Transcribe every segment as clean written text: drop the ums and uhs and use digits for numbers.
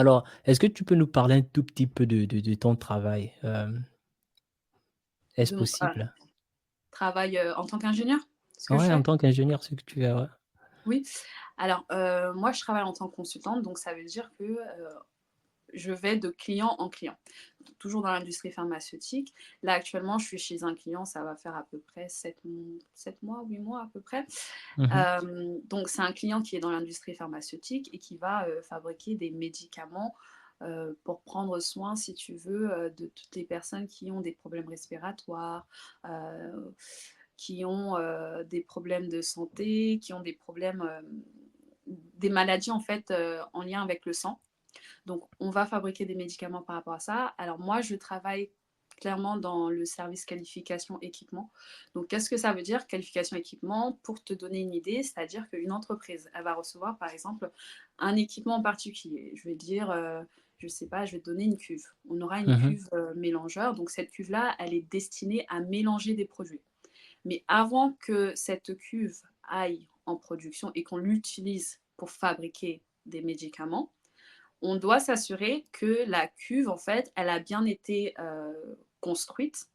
Alors, est-ce que tu peux nous parler un tout petit peu de ton travail? Est-ce De mon possible? travail, en tant qu'ingénieur, ce que je Ouais, en fais? tant qu'ingénieur, ce que tu fais, ouais. Oui. Alors, moi, je travaille en tant que consultante, donc ça veut dire que, je vais de client en client. Toujours dans l'industrie pharmaceutique. Là, actuellement, je suis chez un client, ça va faire à peu près 7 mois, 8 mois à peu près. Mmh. Donc c'est un client qui est dans l'industrie pharmaceutique et qui va, fabriquer des médicaments, pour prendre soin, si tu veux, de toutes les personnes qui ont des problèmes respiratoires, heu, qui ont, des problèmes de santé, qui ont des problèmes, des maladies en fait, en lien avec le sang. Donc, on va fabriquer des médicaments par rapport à ça. Alors moi, je travaille clairement dans le service qualification équipement. Donc, qu'est-ce que ça veut dire, qualification équipement? Pour te donner une idée, c'est-à-dire qu'une entreprise, elle va recevoir, par exemple, un équipement en particulier. Je vais dire, je sais pas, je vais te donner une cuve. On aura une Mmh. cuve mélangeur. Donc, cette cuve-là, elle est destinée à mélanger des produits. Mais avant que cette cuve aille en production et qu'on l'utilise pour fabriquer des médicaments, on doit s'assurer que la cuve, en fait, elle a bien été construite,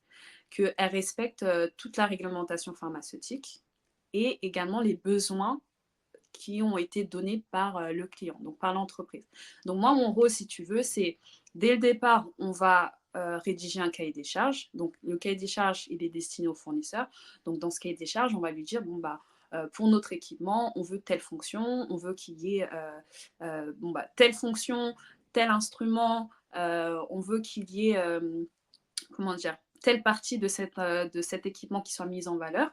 qu'elle respecte toute la réglementation pharmaceutique et également les besoins qui ont été donnés par le client, donc par l'entreprise. Donc moi, mon rôle, si tu veux, c'est dès le départ, on va rédiger un cahier des charges. Donc le cahier des charges, il est destiné au fournisseur. Donc dans ce cahier des charges, on va lui dire, bon, bah, pour notre équipement, on veut telle fonction, on veut qu'il y ait bon, bah, telle fonction, tel instrument, on veut qu'il y ait, comment dire, telle partie de cet équipement qui soit mise en valeur.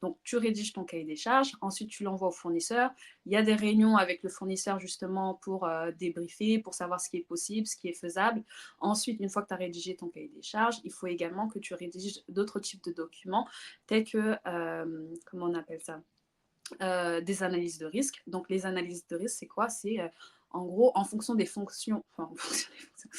Donc, tu rédiges ton cahier des charges, ensuite tu l'envoies au fournisseur. Il y a des réunions avec le fournisseur justement pour débriefer, pour savoir ce qui est possible, ce qui est faisable. Ensuite, une fois que tu as rédigé ton cahier des charges, il faut également que tu rédiges d'autres types de documents, tels que, comment on appelle ça, des analyses de risque. Donc, les analyses de risque, c'est quoi? C'est en gros, en fonction des fonctions, enfin, en fonction des fonctions,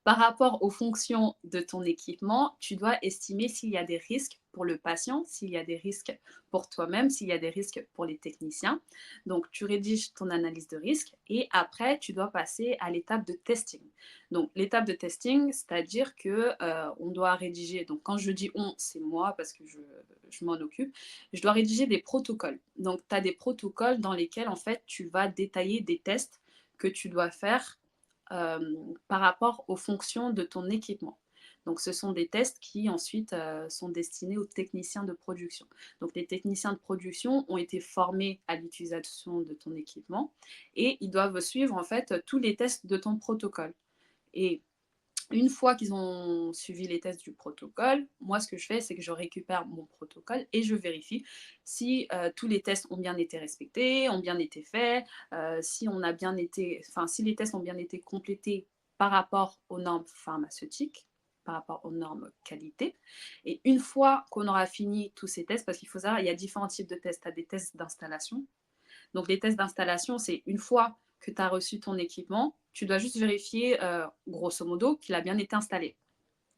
par rapport aux fonctions de ton équipement, tu dois estimer s'il y a des risques pour le patient, s'il y a des risques pour toi-même, s'il y a des risques pour les techniciens. Donc, tu rédiges ton analyse de risque et après, tu dois passer à l'étape de testing. Donc, l'étape de testing, c'est-à-dire que on doit rédiger, donc quand je dis on, c'est moi parce que je m'en occupe, je dois rédiger des protocoles. Donc, tu as des protocoles dans lesquels, en fait, tu vas détailler des tests que tu dois faire par rapport aux fonctions de ton équipement. Donc, ce sont des tests qui ensuite sont destinés aux techniciens de production. Donc, les techniciens de production ont été formés à l'utilisation de ton équipement et ils doivent suivre en fait tous les tests de ton protocole. Et une fois qu'ils ont suivi les tests du protocole, moi, ce que je fais, c'est que je récupère mon protocole et je vérifie si tous les tests ont bien été respectés, ont bien été faits, si on a bien été, enfin, si les tests ont bien été complétés par rapport aux normes pharmaceutiques, par rapport aux normes qualité. Et une fois qu'on aura fini tous ces tests, parce qu'il faut savoir, il y a différents types de tests. Tu as des tests d'installation, donc les tests d'installation, c'est une fois que tu as reçu ton équipement, tu dois juste vérifier, grosso modo, qu'il a bien été installé.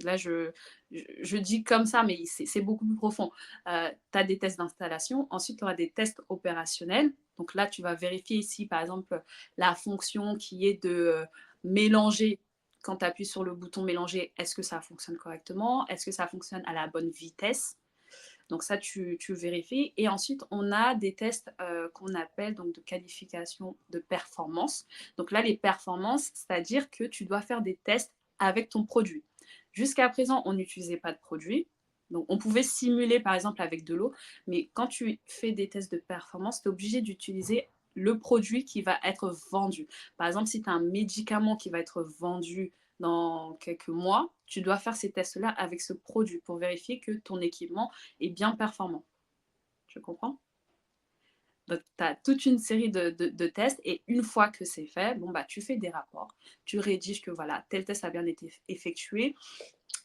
Là, je dis comme ça, mais c'est beaucoup plus profond. Tu as des tests d'installation, ensuite tu auras des tests opérationnels. Donc là, tu vas vérifier si, par exemple, la fonction qui est de mélanger, quand tu appuies sur le bouton mélanger, est-ce que ça fonctionne correctement? Est-ce que ça fonctionne à la bonne vitesse? Donc ça, tu vérifies. Et ensuite, on a des tests qu'on appelle donc de qualification de performance. Donc là, les performances, c'est-à-dire que tu dois faire des tests avec ton produit. Jusqu'à présent, on n'utilisait pas de produit. Donc, on pouvait simuler, par exemple, avec de l'eau. Mais quand tu fais des tests de performance, tu es obligé d'utiliser le produit qui va être vendu. Par exemple, si tu as un médicament qui va être vendu dans quelques mois, tu dois faire ces tests-là avec ce produit pour vérifier que ton équipement est bien performant. Tu comprends? Donc, tu as toute une série de tests et une fois que c'est fait, bon, bah, tu fais des rapports. Tu rédiges que voilà, tel test a bien été effectué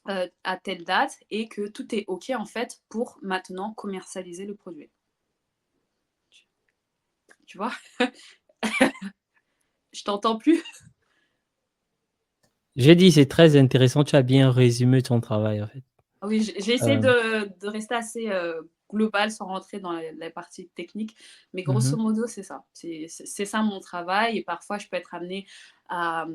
à telle date et que tout est OK en fait pour maintenant commercialiser le produit. Tu vois? Je t'entends plus. J'ai dit, c'est très intéressant, tu as bien résumé ton travail, en fait. Oui, j'ai essayé Heu, de rester assez global sans rentrer dans la partie technique. Mais grosso Mmh. modo, c'est ça. C'est ça mon travail et parfois je peux être amenée à,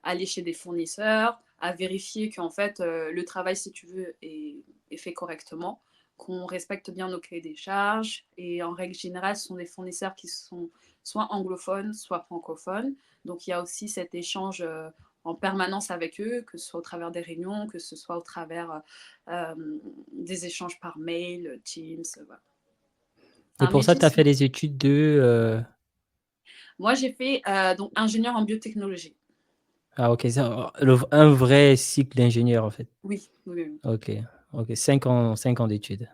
aller chez des fournisseurs, à vérifier qu'en fait, le travail, si tu veux, est fait correctement, qu'on respecte bien nos cahiers des charges et en règle générale, ce sont des fournisseurs qui sont soit anglophones, soit francophones. Donc il y a aussi cet échange, en permanence avec eux, que ce soit au travers des réunions, que ce soit au travers, des échanges par mail, Teams, voilà. C'est Et un pour ça, métier tu as fait super. des études de. Moi, j'ai fait, donc ingénieur en biotechnologie. Ah OK, ça, un vrai cycle d'ingénieur, en fait. Oui, oui, oui, oui, OK, OK, 5 ans d'études.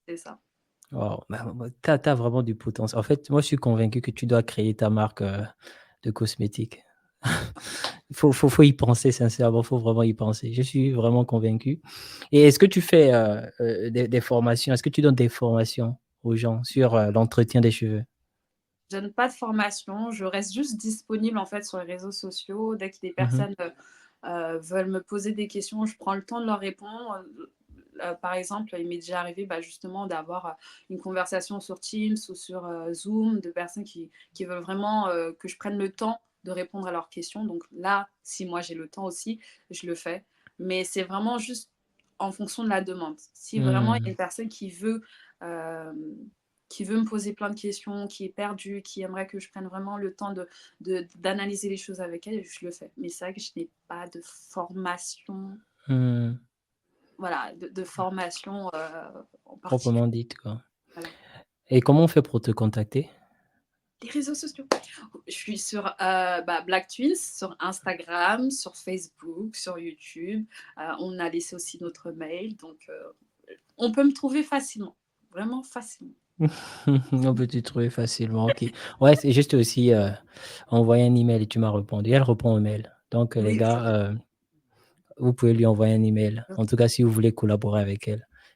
c'est ça. Waouh, bah, tu as vraiment du potentiel. En fait, moi, je suis convaincu que tu dois créer ta marque, de cosmétiques. Faut y penser sincèrement, faut vraiment y penser. Je suis vraiment convaincu. Et est-ce que tu fais, des formations? Est-ce que tu donnes des formations aux gens sur, l'entretien des cheveux? Je donne pas de formation, je reste juste disponible, en fait, sur les réseaux sociaux. Dès que des Mmh mh. personnes, veulent me poser des questions, je prends le temps de leur répondre. Par exemple, il m'est déjà arrivé, bah, justement d'avoir, une conversation sur Teams ou sur, Zoom de personnes qui veulent vraiment, que je prenne le temps de répondre à leurs questions. Donc là, si moi j'ai le temps aussi, je le fais. Mais c'est vraiment juste en fonction de la demande. Si vraiment il y a Mmh. une personne hem, qui veut me poser plein de questions, qui est perdue, qui aimerait que je prenne vraiment le temps d'analyser les choses avec elle, je le fais. Mais c'est vrai que je n'ai pas de formation, Mmh. voilà, de formation, en Proprement particulier, dite, quoi. voilà. Et comment on fait pour te contacter? Les réseaux sociaux. Je suis sur, bah, Black Twins, sur Instagram, sur Facebook, sur YouTube. On a laissé aussi notre mail, donc on peut me trouver facilement, vraiment facilement. On peut te trouver facilement, OK. Ouais, c'est juste aussi, envoyer un email et tu m'as répondu. Elle répond aux mails. Donc, les Oui, c'est ça. gars, vous pouvez lui envoyer un email. En tout cas, si vous voulez collaborer avec elle.